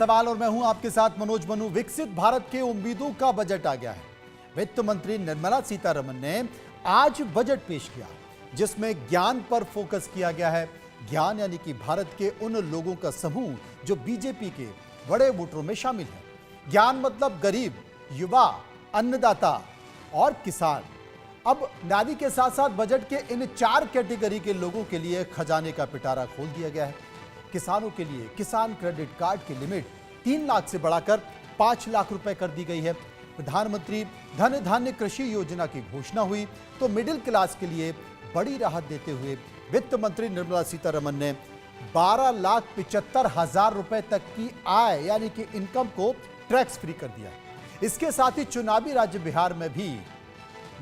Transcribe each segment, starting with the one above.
सवाल और मैं हूं आपके साथ मनोज मनु। विकसित भारत के उम्मीदों का बजट आ गया है। वित्त मंत्री निर्मला सीतारमण ने आज बजट पेश किया जिसमें ज्ञान पर फोकस किया गया है। ज्ञान यानी कि भारत के उन लोगों का समूह जो बीजेपी के बड़े वोटरों में शामिल है। ज्ञान मतलब गरीब, युवा, अन्नदाता और किसान। अब नारी के साथ साथ बजट के इन 4 कैटेगरी के लोगों के लिए खजाने का पिटारा खोल दिया गया है। किसानों के लिए किसान क्रेडिट कार्ड की लिमिट 3 लाख से बढ़ाकर 5 लाख रुपए कर दी गई है। प्रधानमंत्री धन धान्य कृषि योजना की घोषणा हुई तो मिडिल क्लास के लिए बड़ी राहत देते हुए वित्त मंत्री निर्मला सीतारमण ने 12,75,000 रुपए तक की आय यानी कि इनकम को टैक्स फ्री कर दिया। इसके साथ ही चुनावी राज्य बिहार में भी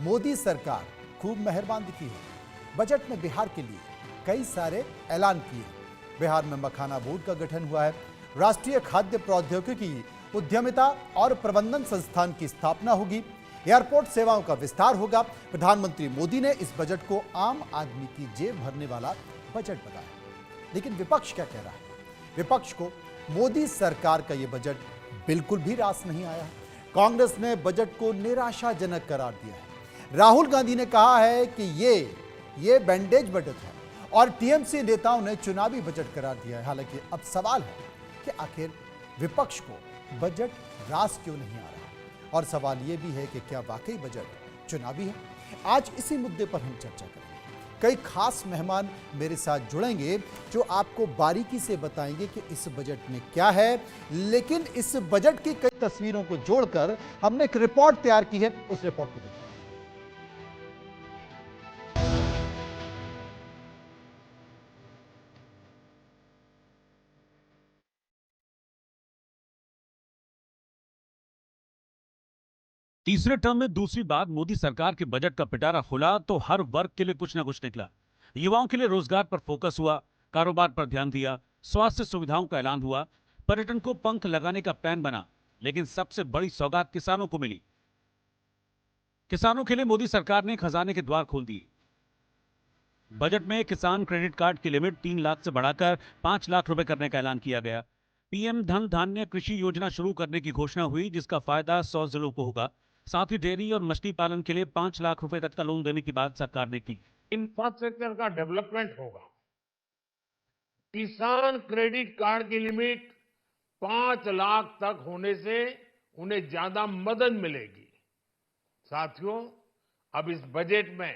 मोदी सरकार खूब मेहरबान दिखी है। बजट में बिहार के लिए कई सारे ऐलान किए। बिहार में मखाना बोर्ड का गठन हुआ है। राष्ट्रीय खाद्य प्रौद्योगिकी उद्यमिता और प्रबंधन संस्थान की स्थापना होगी। एयरपोर्ट सेवाओं का विस्तार होगा। प्रधानमंत्री मोदी ने इस बजट को आम आदमी की जेब भरने वाला बजट बताया। लेकिन विपक्ष क्या कह रहा है? विपक्ष को मोदी सरकार का यह बजट बिल्कुल भी रास नहीं आया। कांग्रेस ने बजट को निराशाजनक करार दिया है। राहुल गांधी ने कहा है कि ये बैंडेज बजट है और टीएमसी नेताओं ने चुनावी बजट करार दिया है। हालांकि अब सवाल है कि आखिर विपक्ष को बजट रास क्यों नहीं आ रहा, और सवाल यह भी है कि क्या वाकई बजट चुनावी है। आज इसी मुद्दे पर हम चर्चा करेंगे। कई खास मेहमान मेरे साथ जुड़ेंगे जो आपको बारीकी से बताएंगे कि इस बजट में क्या है। लेकिन इस बजट की कई तस्वीरों को जोड़कर हमने एक रिपोर्ट तैयार की है। उस रिपोर्ट को देखिए। तीसरे टर्म में दूसरी बार मोदी सरकार के बजट का पिटारा खुला तो हर वर्ग के लिए कुछ ना कुछ निकला। युवाओं के लिए रोजगार पर फोकस हुआ, कारोबार पर ध्यान दिया, स्वास्थ्य सुविधाओं का ऐलान हुआ, पर्यटन को पंख लगाने का प्लान बना। लेकिन सबसे बड़ी सौगात किसानों को मिली। किसानों के लिए मोदी सरकार ने खजाने के द्वार खोल दिए। बजट में किसान क्रेडिट कार्ड की लिमिट 3 लाख से बढ़ाकर 5 लाख रुपए करने का ऐलान किया गया। पीएम धन धान्य कृषि योजना शुरू करने की घोषणा हुई जिसका फायदा 100 जिलों को होगा। साथ ही डेयरी और मछली पालन के लिए 5 लाख रुपए तक का लोन देने की बात सरकार ने की। इंफ्रास्ट्रक्चर का डेवलपमेंट होगा। किसान क्रेडिट कार्ड की लिमिट 5 लाख तक होने से उन्हें ज्यादा मदद मिलेगी। साथियों, अब इस बजट में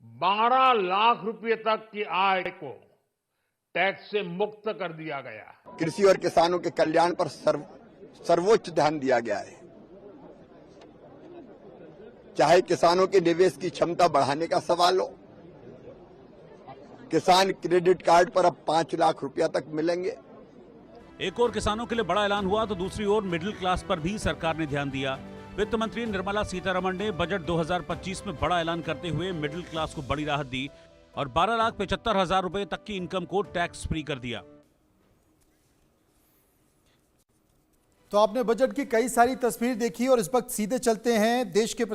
12 लाख रुपए तक की आय को टैक्स से मुक्त कर दिया गया। कृषि और किसानों के कल्याण पर सर्वोच्च ध्यान दिया गया है। चाहे किसानों के निवेश की क्षमता बढ़ाने का सवाल हो, किसान क्रेडिट कार्ड पर अब 5 लाख रुपया तक मिलेंगे। एक और किसानों के लिए बड़ा ऐलान हुआ तो दूसरी ओर मिडिल क्लास पर भी सरकार ने ध्यान दिया। वित्त मंत्री निर्मला सीतारमण ने बजट 2025 में बड़ा ऐलान करते हुए मिडिल क्लास को बड़ी राहत दी और 12,75,000 रुपए तक की इनकम को टैक्स फ्री कर दिया। तो आपने बजट की कई सारी तस्वीर देखी और इस वक्त सीधे चलते हैं देश के